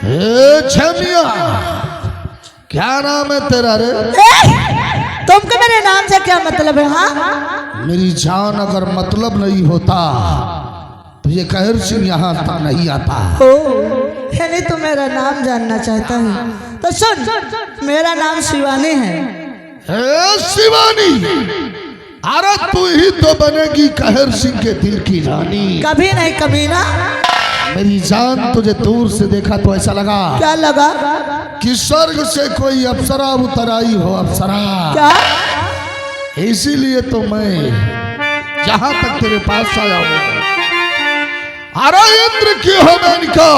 छमिया, क्या नाम है तेरा रे? तुमको मेरे नाम से क्या मतलब है? हाँ, मेरी जान अगर मतलब नहीं होता तो ये कहर सिंह यहाँ तक नहीं आता। यानी तू मेरा नाम जानना चाहता है तो सुन, मेरा नाम शिवानी है। शिवानी, अरे तू ही तो बनेगी कहर सिंह के दिल की रानी। कभी नहीं कमीना। मेरी जान, तुझे दूर से देखा तो ऐसा लगा। क्या लगा? कि स्वर्ग से कोई अप्सरा उतर आई हो। अप्सरा क्या? इसीलिए तो मैं यहाँ तक तेरे पास आया हूँ। अरे इंद्र की हो मेनका,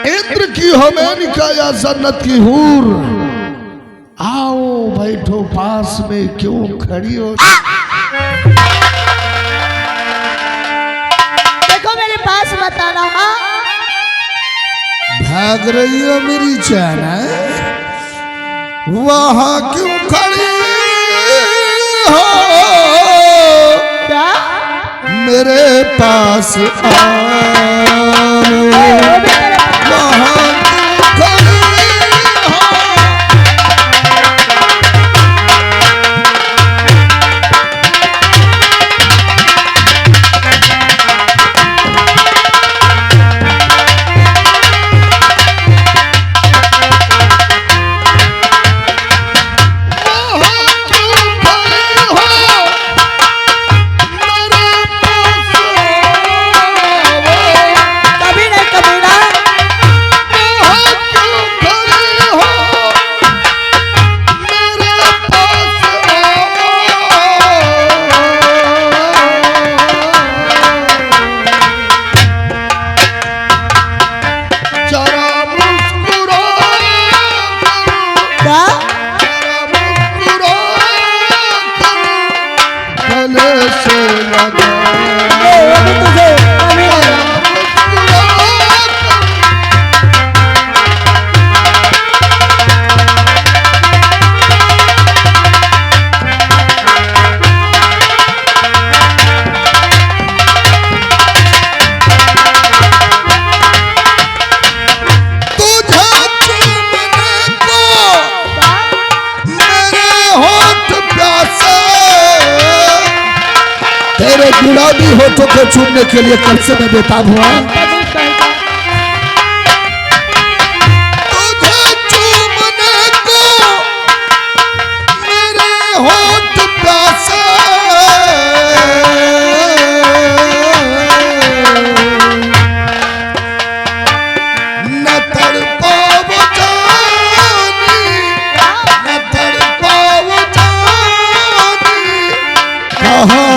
इंद्र की हो मेनका या जन्नत की हूर, आओ बैठो पास में, क्यों खड़ी हो? देखो मेरे पास मत आना। हाँ, भाग रही हो मेरी जान, वहां क्यों खड़ी हो? क्या? मेरे पास आओ, वहां क्यों खड़ी हो? तेरे गुलाबी होठों को छूने के लिए कब से मैं बेताब हुआ। तुझे चूमने को मेरे होठ प्यासे, न तड़पाओ जानी, न तड़पाओ जानी, कहाँ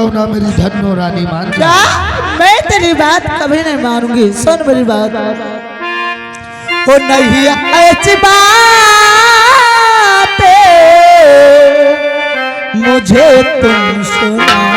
ना मेरी धन्नो रानी, मान क्या? मैं तेरी बात कभी नहीं मानूंगी। सुन मेरी बात, वो नहीं ऐसी बात मुझे तुम सुनाओ।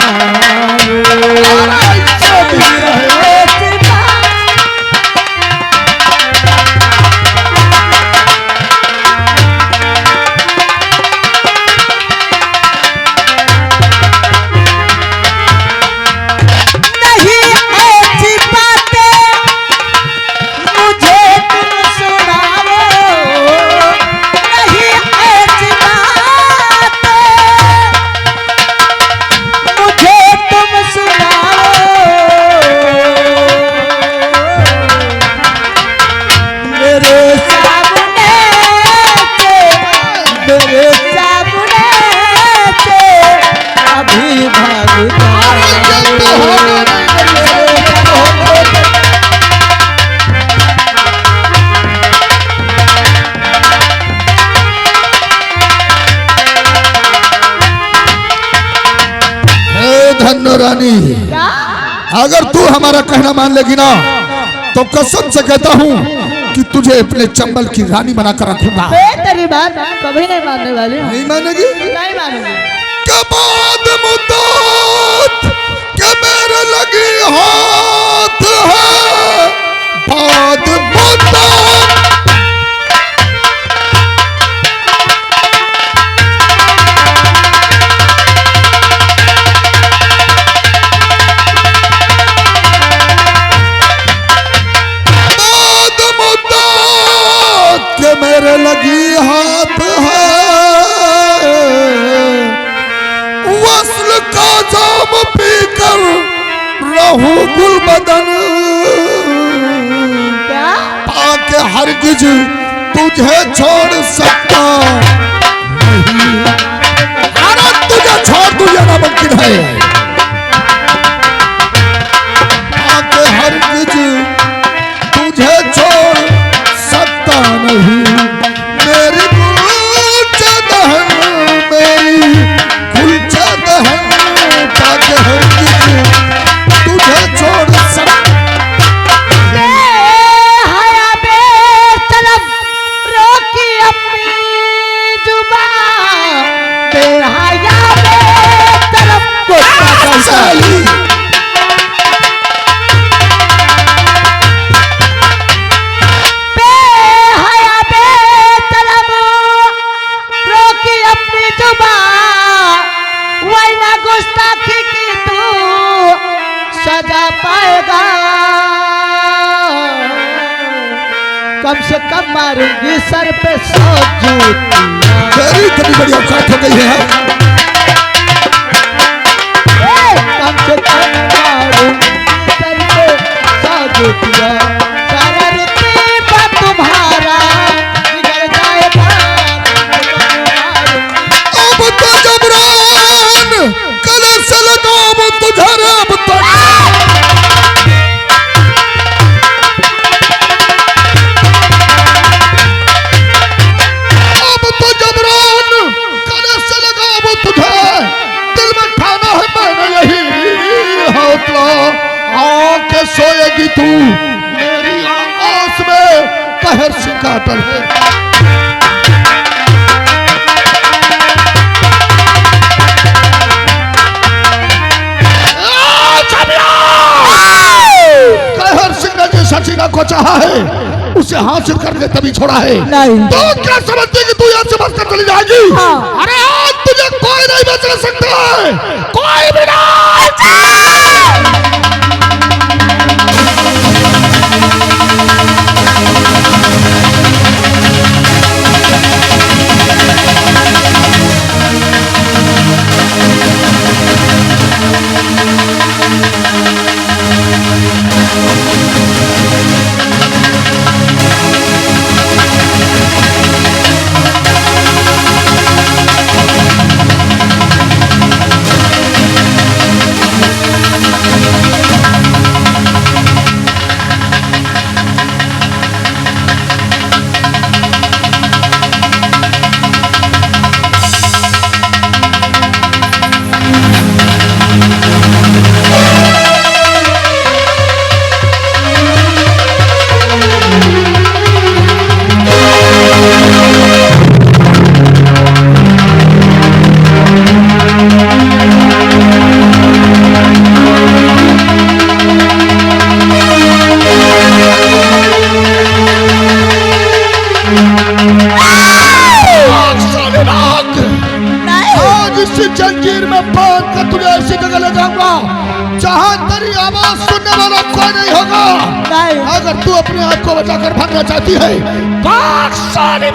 रानी, अगर तू हमारा कहना मान लेगी ना तो कसम से कहता हूँ कि तुझे अपने चंबल की रानी बनाकर रखूंगा। तेरी बात कभी नहीं मानने वाली। नहीं मानेगी? नहीं मानेगी। कबाद मुद्दा लगी हाथ है बाद बता के मेरे लगी हाथ है वस्ल का जाम पीकर रहूं गुल बदन क्या ताकि हरगिज तुझे छोड़ सकता नहीं। अरे तुझे छोड़ तुझे नामुमकिन है ताकि हरगिज तुझे छोड़ सकता नहीं। मेरी कुलचा दहन मेरी कुलचा दहन ताकि हरगिज तुझे छोड़ सकता हया बेतलब रोकी अपनी जुबान बेहया बेतलब को साली बेहया बेतलब रोकी अपनी जुबान वही ना गुस्ताखी की तू सजा पाएगा कम से कम मारूंगी सर पे 100 जूतियां तेरी इतनी बड़ी औकात हो गई है कम से कम मारूंगी सर पे 100 जूतियां सारा रुतबा तुम्हारा बिगड़ जाएगा अब तो जबरान कल से लगाम तुझे अब तक अब तो जबरान कल से लगाम तुझे दिल में ठाना है मैंने यही हौसला आके सोएगी तू मेरी आस में कहर से काटल है। कहर सिंह ने जिस हसीना को चाहा है उसे हासिल करके तभी छोड़ा है। नहीं। तो क्या समझती कि तू यहाँ से बच कर चली जाएगी? हाँ। अरे आज तुझे कोई नहीं बच सकता है कोई भी नहीं। जंजीर में बांध कर तुझे ऐसी जगह ले जाऊंगा जहां तेरी आवाज सुनने वाला कोई नहीं होगा। नहीं। अगर तू अपने आप को बचाकर भागना चाहती है भाग साली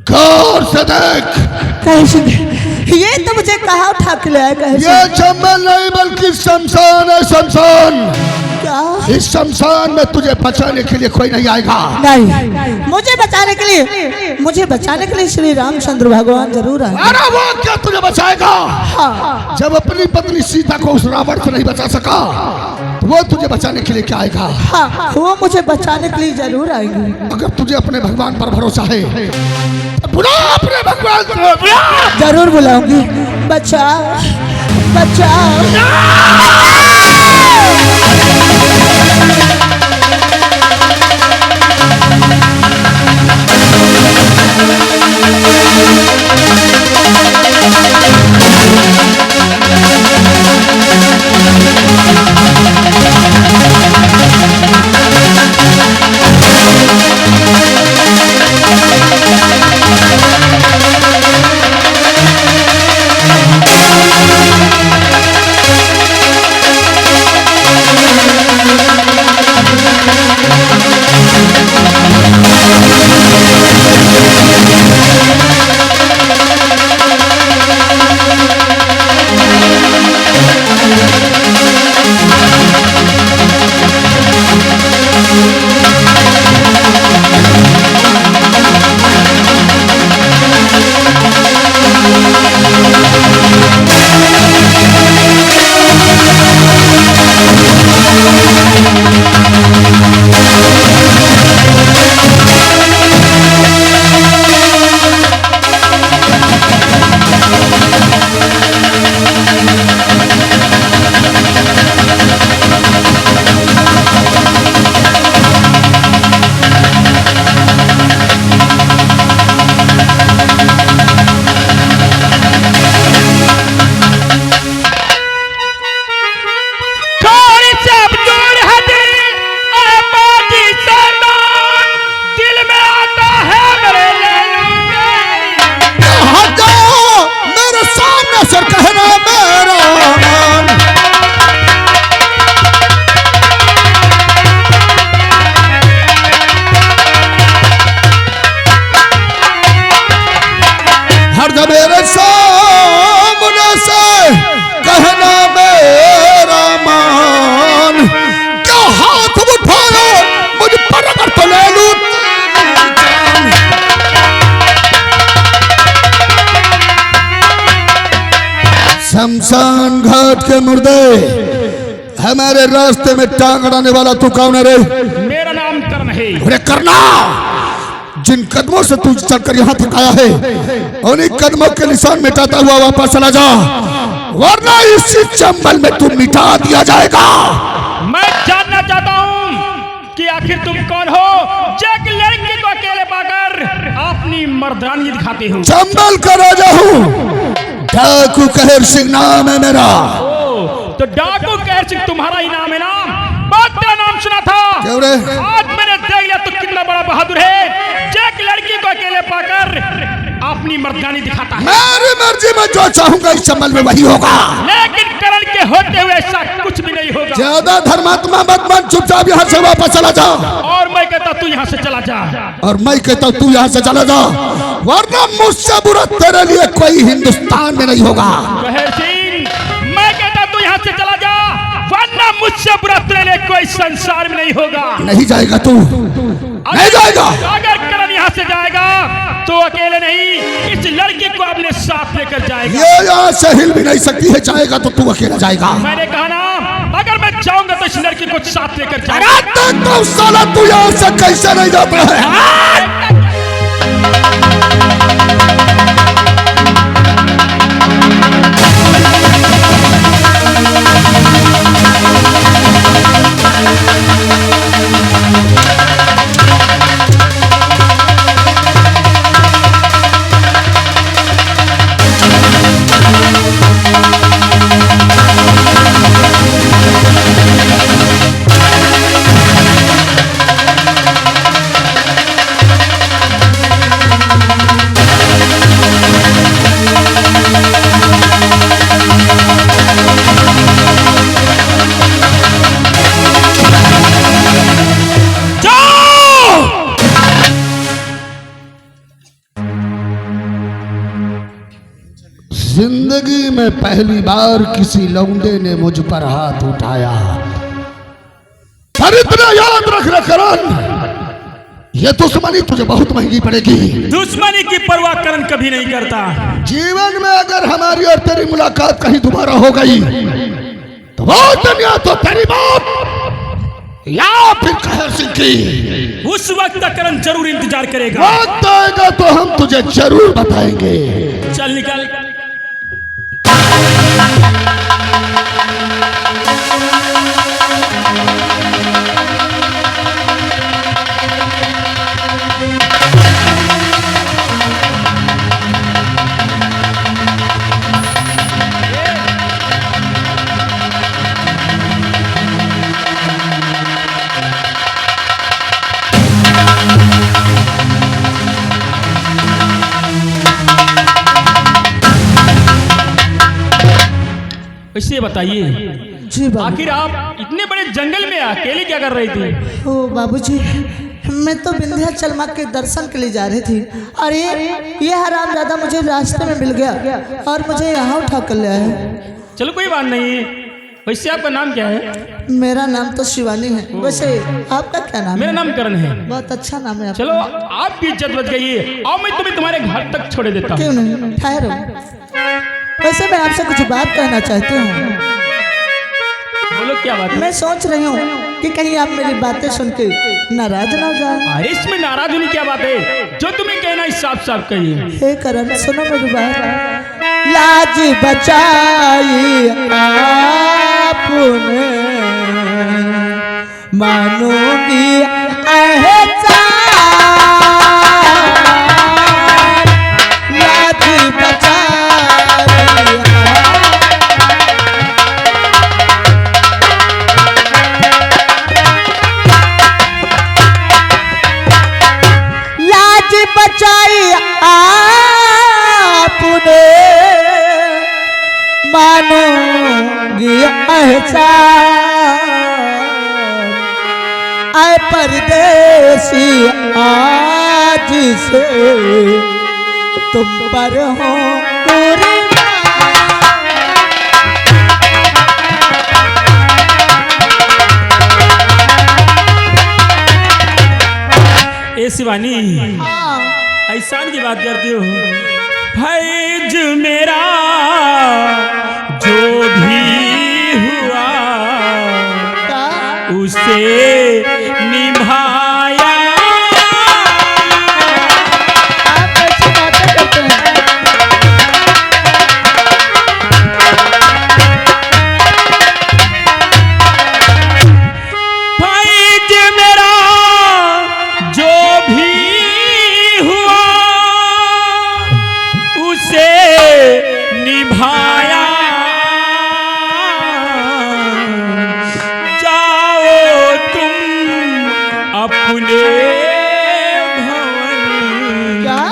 गौर से देख। कैसे? ये तो मुझे कहाँ उठा के ले आया? कैसे? ये चंबल नहीं बल्कि शमशान है, शमशान। क्या? इस शमशान में तुझे बचाने के लिए कोई नहीं आएगा। नहीं, मुझे बचाने के लिए श्री रामचंद्र भगवान जरूर आए। अरे वो क्या तुझे बचाएगा? हाँ। जब अपनी पत्नी सीता को उस रावण से नहीं बचा सका तो वो तुझे बचाने के लिए क्या आएगा? हाँ, वो मुझे बचाने के लिए जरूर आएंगे। अगर तुझे अपने भगवान पर भरोसा है तो बुला अपने भगवान को। जरूर बुलाऊंगी। बचाओ, बचाओ। मेरे सामने से कहना मेरा मान। क्या हाथ उठाया मुझ पर अगर तो ले लूं शमशान घाट के मुर्दे हमारे रास्ते में टांग अड़ाने वाला तू कौन है रे? मेरा नाम कर्ण है। अरे करना, जिन कदमों से तू चलकर यहाँ तक आया है उन्हीं कदमों के निशान मिटाता हुआ वापस चला जा, वरना इसी चंबल में तू मिटा दिया जाएगा। मैं जानना चाहता हूँ कि आखिर तुम कौन हो, जो एक लड़की को अकेले पाकर अपनी मर्दानगी दिखाते हो। चंबल का राजा हूँ, डाकू कहर सिंह नाम है मेरा। तो डाकू कहर सिंह तुम्हारा ही नाम है ना? बात तेरा नाम सुना था। क्यों रे? आज मैंने देख लिया तो कितना बड़ा बहादुर है, जो एक लड़की को अकेले पाकर अपनी मर्दानी दिखाता है। मेरी मर्जी में जो चाहूंगा इस चंबल में वही होगा, लेकिन करण के होते हुए ऐसा कुछ भी नहीं होगा। ज्यादा धर्मात्मा मत बन, चुपचाप यहाँ से वापस चला जा। और मैं कहता तू यहाँ से चला जा। और मैं कहता हूँ तू यहाँ से चला जा, वरना मुझसे बुरा तेरे लिए कोई हिंदुस्तान में नहीं होगा। कहर सिंह, मैं कहता तू यहाँ से चला जा, वरना मुझसे बुरा तेरे लिए कोई संसार में नहीं होगा। नहीं जाएगा तू, नहीं जाएगा। अगर करण यहाँ से जाएगा तो अकेले नहीं, इस लड़की को अपने साथ लेकर जाएगा। ये यहाँ से हिल भी नहीं सकती है, जाएगा तो तू अकेला जाएगा। मैंने कहा ना, अगर मैं जाऊंगा तो इस लड़की को साथ लेकर जाएगा। अरे तो साला तू यहाँ से कैसे नहीं जाता है? जिंदगी में पहली बार किसी लौंडे ने मुझ पर हाथ उठाया। पर इतना याद रखना करण, ये दुश्मनी तुझे बहुत महंगी पड़ेगी। दुश्मनी की परवाह करण कभी नहीं करता। जीवन में अगर हमारी और तेरी मुलाकात कहीं दोबारा हो गई तो वो दुनिया तो तेरी मौत या फिर कहर सिंह की। उस वक्त तक करण जरूर इंतजार करेगा। वक्त आएगा तो हम तुझे जरूर बताएंगे। चल निकल। वैसे बताइए, जी बाबू। आखिर आप इतने बड़े जंगल में अकेले क्या कर रही थी? ओ बाबूजी, मैं तो विंध्याचल माँ के दर्शन के लिए जा रही थी। अरे ये हरामजादा मुझे रास्ते में मिल गया और मुझे यहाँ उठा कर ले आया। चलो कोई बात नहीं। वैसे आपका नाम क्या है? मेरा नाम तो शिवानी है। वैसे आपका क्या नाम मेरा है? नाम करण है। बहुत अच्छा नाम है आपका। चलो आपकी इज्जत बच गई है। आओ मैं तुम्हें तुम्हारे घर तक छोड़ देता हूँ। क्यों नहीं, ठहरो। वैसे मैं आपसे कुछ बात कहना चाहती हूँ। बोलो क्या बात है? मैं सोच रही हूँ कि कहीं आप मेरी बातें सुन के नाराज ना हो जाए। अरे इसमें नाराज होने क्या बात है? जो तुम्हें कहना है साफ साफ कहिए। हे करण, सुनो मेरी बात। लाज बचाई आपने, मानोगी अहसान। लाज बचाई बचाई आपने, मानोगी एहसान। आए परदेसी आज से तुम पर हो कुर्बान। ए शिवानी, एहसान की बात करती हो। फैज मेरा जो भी हुआ उसे निभाया। आप ऐसी बातें करते हैं। फैज मेरा जो भी हुआ उसे निभाया। जाओ तुम अपने भवन, क्या?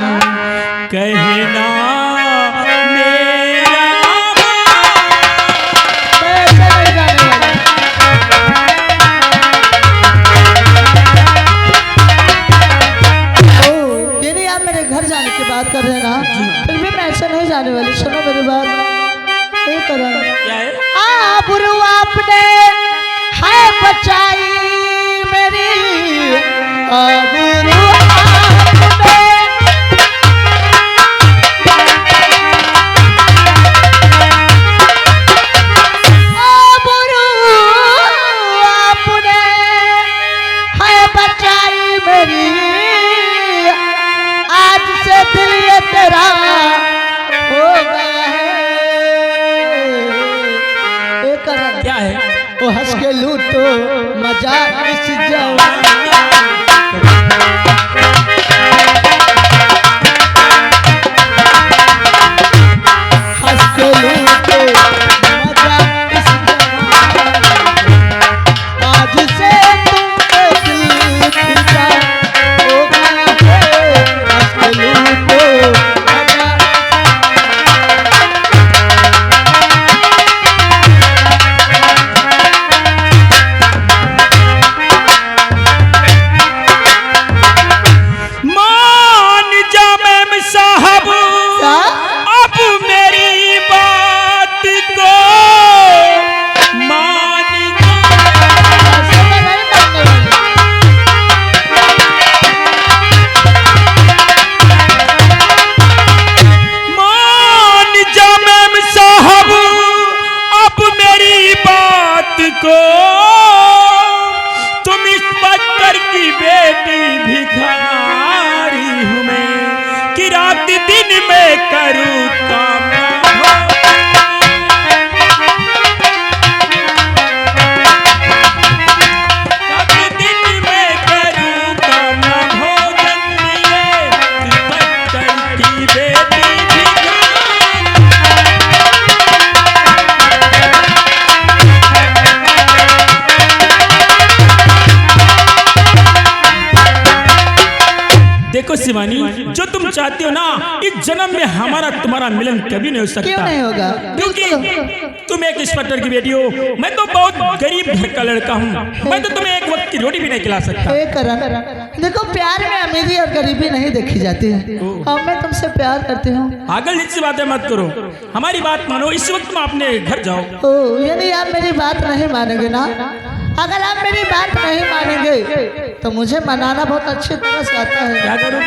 कहना मेरा मैं ऐसा नहीं जाने वाला। ओ, ये नहीं, आप मेरे घर जाने की बात कर रहे हैं ना? फिर भी मैं ऐसा नहीं जाने वाली। सुनो मेरी बात। ये करो। क्या है? आबरू आपने है बचाई मेरी, आबरू आपने। आबरू आपने है बचाई मेरी, आज से दिल ये तेरा हो गया है। क्या है? ओ हंस के लूटो मजा इस जवानी। हंस के लूटो मजा इस जवानी। आज से तुमने दिल फिदा हो गया है। हंस के लूटो मजा। रात दिन में करूँ कामना देखो शिवानी, जो तुम चाहती हो ना, इस जन्म में हमारा तुम्हारा मिलन कभी नहीं हो सकता। क्यों नहीं होगा? क्योंकि तुम एक इंस्पेक्टर की बेटी हो, मैं तो बहुत गरीब घर का लड़का हूँ। मैं तो तुम्हें एक वक्त की रोटी भी नहीं खिला सकता। देखो, प्यार में अमीरी और गरीबी नहीं देखी जाती है, और मैं तुमसे प्यार करती हूँ। पागल जैसी बातें मत करो, हमारी बात मानो। इस वक्त तुम अपने घर जाओ। ओ, यानी आप मेरी बात नहीं मानेंगे ना? अगर आप मेरी बात नहीं मानेंगे तो मुझे मनाना बहुत अच्छी तरह से आता है। क्या करोगे?